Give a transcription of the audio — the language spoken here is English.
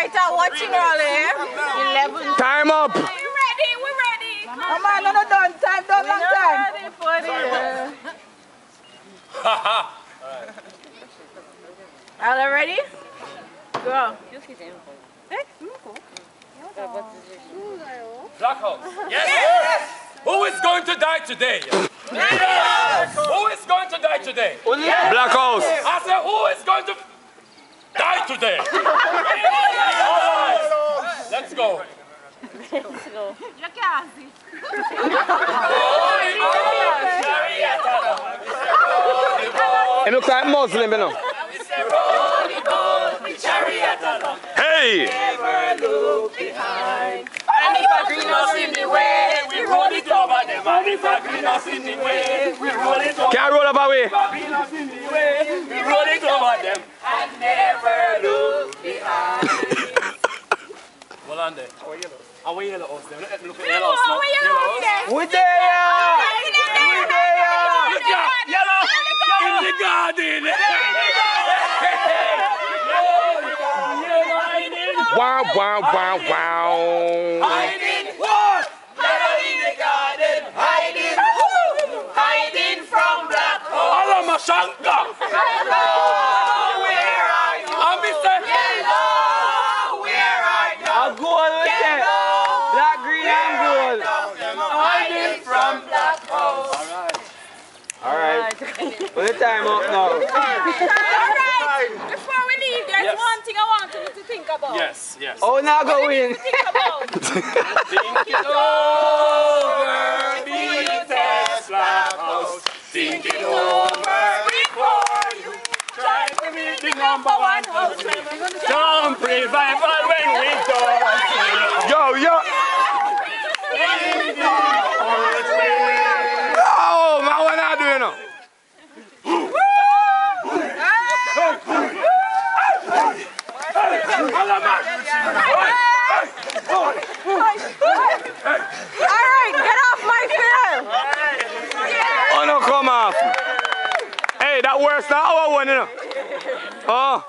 Alright, I'm watching all here. 11. Time up. We're ready. Come on, no done. Time done, long time. Ready for the... Are you ready? Go. Black House. Yes. Who is going to die today? Yes. Who is going to die today? Black House. I said, who is going to die today? Let's go. You can't see. It looks like Muslim, you know. Hey! Never look behind. And if I green us in the way, we roll it over them. And if I green us in the way, we roll it over them. Can't roll up away. Green us in the way, we roll it over them. And never look behind. Hold on there. Our yellow house there. Look at No, yellow house now. we are there. We there. Yellow! In the garden! Wow, wow, wow, wow. Hiding what? Yellow in the garden, hiding from Black Hole. Alama Shanka! Yellow, where are you? I'm Mr. Yellow, where are you? I'll go on with that. Black, green, and gold. Hiding from Black Hole. Alright. Put the time up now. Alright, before we leave, there's one thing I want you to think about. Yes, yes. Oh, now go in. Think about. Think it over, BTS Black House. Think it over before you try to meet the #1 house. Jump revival when we go. Yo. Oh, man, what are you doing now? Alright, get off my film. Oh, no, come off. Hey, that works now. Our one, you know. Oh.